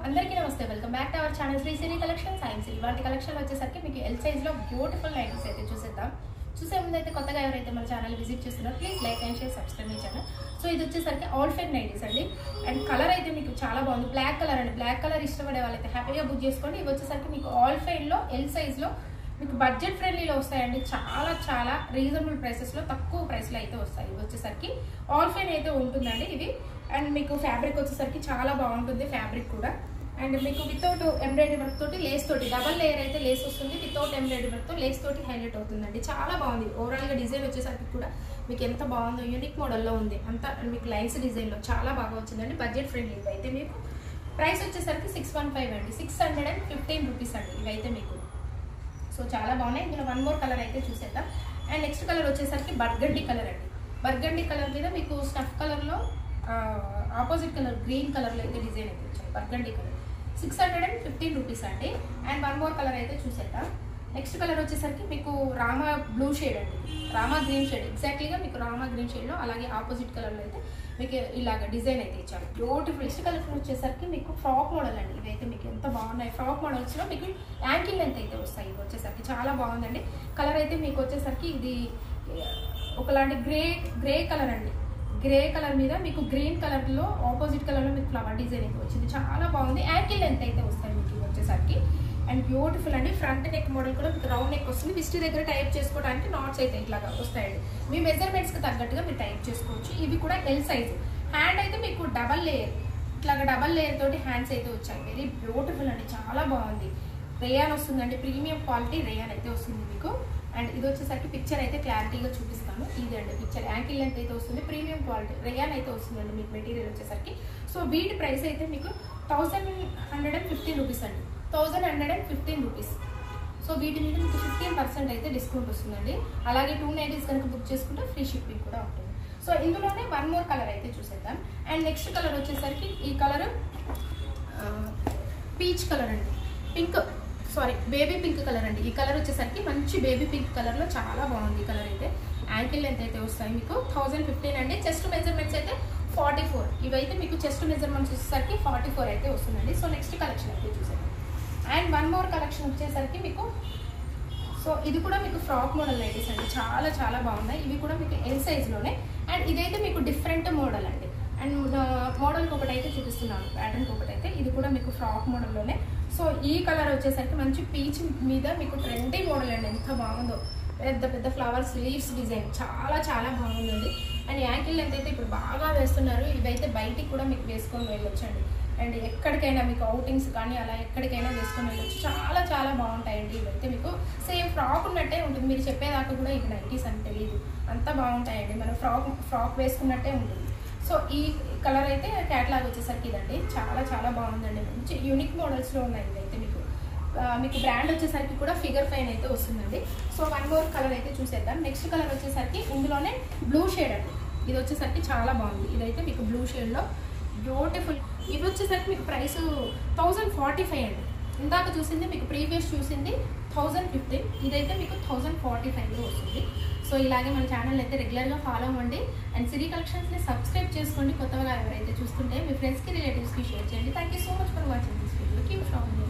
అందరికీ నమస్తే, welcome back to our channel Shri Siri collections. ఇవాటి కలెక్షన్ వచ్చేసరికి మీకు ఎల్ సైజ్ లో బ్యూటిఫుల్ నైటీస్ అయితే చూసేద్దాం. చూసే ముందు అయితే కొత్తగా ఎవరైతే మన ఛానల్ విజిట్ చేస్తున్నారో please like and share, subscribe my channel. So ఇది వచ్చేసరికి ఆల్ ఫేర్ నైటీస్ అండి. అండ్ కలర్ అయితే మీకు చాలా బాగుంది, బ్లాక్ కలర్ అండి. బ్లాక్ కలర్ ఇష్టపడే వాళ్ళైతే హ్యాపీగా బుక్ చేసుకోండి. ఇవి వచ్చేసరికి మీకు ఆల్ ఫేర్ లో ఎల్ సైజ్ లో మీకు బడ్జెట్ ఫ్రెండ్లీలో వస్తాయండి. చాలా చాలా రీజనబుల్ ప్రైసెస్ లో తక్కువ ప్రైస్ లో అయితే వస్తాయి. ఇవి వచ్చేసరికి ఆల్ ఫైన్ అయితే ఉంటుందండి ఇది. అండ్ మీకు ఫ్యాబ్రిక్ వచ్చేసరికి చాలా బాగుంటుంది ఫ్యాబ్రిక్ కూడా. అండ్ మీకు వితౌట్ ఎంబ్రాయిడరీ వర్క్ తోటి లేస్ తోటి డబల్ లేయర్ అయితే లేస్ వస్తుంది. వితౌట్ ఎంబ్రాయిడరీ వర్క్ తో లేస్ తోటి హైలైట్ అవుతుందండి. చాలా బాగుంది. ఓవరాల్ గా డిజైన్ వచ్చేసరికి కూడా మీకు ఎంత బాగుందో, యూనిక్ మోడల్లో ఉంది అంతా. మీకు లైన్స్ డిజైన్ లో చాలా బాగా వచ్చిందండి. బడ్జెట్ ఫ్రెండ్లీ అయితే మీకు ప్రైస్ వచ్చేసరికి 615 అండి, 615 రూపీస్ అండి ఇవైతే మీకు. సో చాలా బాగున్నాయి. ఇందులో వన్ మోర్ కలర్ అయితే చూసేద్దాం. అండ్ నెక్స్ట్ కలర్ వచ్చేసరికి బర్గండి కలర్ అండి. బర్గండి కలర్ మీద మీకు స్నఫ్ కలర్ లో ఆపోజిట్ కలర్ గ్రీన్ కలర్ లో అయితే డిజైన్ అయితే వచ్చాయి. బర్గండి కలర్ 615 రూపీస్ అండి. అండ్ వన్ మోర్ కలర్ అయితే చూసేద్దాం. నెక్స్ట్ కలర్ వచ్చేసరికి మీకు రామా బ్లూ షేడ్ అండి, రామా గ్రీన్ షేడ్. ఎగ్జాక్ట్లీగా మీకు రామా గ్రీన్ షేడ్ లో అలాగే ఆపోజిట్ కలర్ లో అయితే మీకు ఇలాగ డిజైన్ అయితే ఇచ్చారు. బ్యూటిఫుల్. నెక్స్ట్ కలర్ వచ్చేసరికి మీకు ఫ్రాక్ మోడల్ అండి. ఇవైతే మీకు ఎంత బాగున్నాయి. ఫ్రాక్ మోడల్స్ లో మీకు యాంకిల్ లెంత్ అయితే వస్తాయి. ఇవి వచ్చేసరికి చాలా బాగుందండి. కలర్ అయితే మీకు వచ్చేసరికి ఇది ఒకలాంటి గ్రే కలర్ అండి. గ్రే కలర్ మీద మీకు గ్రీన్ కలర్ లో ఆపోజిట్ కలర్ లో మీకు ఫ్లవర్ డిజైన్ అయితే వచ్చింది. చాలా బాగుంది. యాంకిల్ లెంత్ అయితే వస్తాయి మీకు వచ్చేసరికి. అండ్ బ్యూటిఫుల్ అండి. ఫ్రంట్ నెక్ మోడల్ కూడా మీకు రౌండ్ నెక్ వస్తుంది. విస్టి దగ్గర టైప్ చేసుకోవడానికి నాట్స్ అయితే ఇట్లాగా వస్తాయండి. మీ మెజర్మెంట్స్ కి తగ్గట్టుగా మీరు టైప్ చేసుకోవచ్చు. ఇవి కూడా ఎల్ సైజ్. హ్యాండ్ అయితే మీకు డబల్ లేయర్, ఇట్లాగా డబల్ లేయర్ తోటి హ్యాండ్స్ అయితే వచ్చాయి. వెరీ బ్యూటిఫుల్ అండి. చాలా బాగుంది. రేయాన్ వస్తుందండి, ప్రీమియం క్వాలిటీ రేయాన్ అయితే వస్తుంది మీకు. అండ్ ఇది వచ్చేసరికి పిక్చర్ అయితే క్లారిటీగా చూపిస్తాను. ఇదండి పిక్చర్. యాంకిల్ లెంత్ అయితే వస్తుంది, ప్రీమియం క్వాలిటీ రేయాన్ అయితే వస్తుందండి మీకు మెటీరియల్ వచ్చేసరికి. సో వీటి ప్రైస్ అయితే మీకు 1115 రూపీస్ అండి, 1115 రూపీస్. సో వీటి మీద మీకు 15% అయితే డిస్కౌంట్ వస్తుందండి. అలాగే 2 నైటీస్ కనుక బుక్ చేసుకుంటే ఫ్రీ షిప్పింగ్ కూడా ఉంటుంది. సో ఇందులోనే వన్ మోర్ కలర్ అయితే చూసేద్దాం. అండ్ నెక్స్ట్ కలర్ వచ్చేసరికి ఈ కలర్ పీచ్ కలర్ అండి, బేబీ పింక్ కలర్ అండి. ఈ కలర్ వచ్చేసరికి మంచి బేబీ పింక్ కలర్ లో చాలా బాగుంది. ఈ కలర్ అయితే యాంకిల్ లెంత్ అయితే వస్తాయి మీకు 1015 అండి. చెస్ట్ మెజర్మెంట్స్ అయితే 44. ఇవైతే మీకు చెస్ట్ మెజర్మెంట్స్ వచ్చేసరికి 44 అయితే వస్తుందండి. సో నెక్స్ట్ కలెక్షన్ అయితే చూసేద్దాం. అండ్ వన్ మోర్ కలెక్షన్ వచ్చేసరికి మీకు, సో ఇది కూడా మీకు ఫ్రాక్ మోడల్ నైటీస్ అండి. చాలా చాలా బాగున్నాయి. ఇవి కూడా మీకు ఎల్ సైజ్ లోనే. అండ్ ఇదైతే మీకు డిఫరెంట్ మోడల్ అండి. అండ్ మోడల్కి ఒకటి అయితే చూపిస్తున్నాను, ప్యాటర్న్కి ఒకటి అయితే. ఇది కూడా మీకు ఫ్రాక్ మోడల్లోనే. సో ఈ కలర్ వచ్చేసరికి మంచి పీచ్ మీద మీకు ట్రెండీ మోడల్ అండి. ఎంత బాగుందో, పెద్ద పెద్ద ఫ్లవర్స్ లీవ్స్ డిజైన్ చాలా చాలా బాగుందండి. అండ్ యాంకిల్ లెంత్ అయితే ఇప్పుడు బాగా వేస్తున్నారు. ఇవైతే బయటికి కూడా మీకు వేసుకొని వెళ్ళొచ్చండి. అండ్ ఎక్కడికైనా మీకు అవుటింగ్స్ కానీ అలా ఎక్కడికైనా వేసుకొని వెళ్ళొచ్చు. చాలా చాలా బాగుంటాయండి. ఇవైతే మీకు సేమ్ ఫ్రాక్ ఉన్నట్టే ఉంటుంది. మీరు చెప్పేదాకా కూడా ఇవి నైటీస్ అని తెలియదు, అంత బాగుంటాయండి. మనం ఫ్రాక్ వేసుకున్నట్టే ఉంటుంది. సో ఈ కలర్ అయితే క్యాటలాగ్ వచ్చేసరికి ఇదండి. చాలా చాలా బాగుందండి. మంచి యూనిక్ మోడల్స్లో ఉన్నాయి ఇవైతే మీకు. మీకు బ్రాండ్ వచ్చేసరికి కూడా ఫిగర్ ఫైన్ అయితే వస్తుందండి. సో వన్ మోర్ కలర్ అయితే చూసేద్దాం. నెక్స్ట్ కలర్ వచ్చేసరికి ఇందులోనే బ్లూ షేడ్ అండి. ఇది వచ్చేసరికి చాలా బాగుంది. ఇదైతే మీకు బ్లూ షేడ్లో బ్యూటిఫుల్. ఇవి వచ్చేసరికి మీకు ప్రైస్ 1045 అండి. ఇందాక చూసింది మీకు ప్రీవియస్ చూసింది 1015. ఇదైతే మీకు 1045లో వస్తుంది. సో ఇలాగే మన ఛానల్ అయితే రెగ్యులర్గా ఫాలో అవ్వండి. అండ్ సిరి కలెక్షన్స్ని సబ్స్క్రైబ్ చేసుకోండి. కొత్తగా ఎవరైతే చూస్తుంటే మీ ఫ్రెండ్స్కి రిలేటివ్స్కి షేర్ చేయండి. Thank you so much for watching this video. Keep shopping.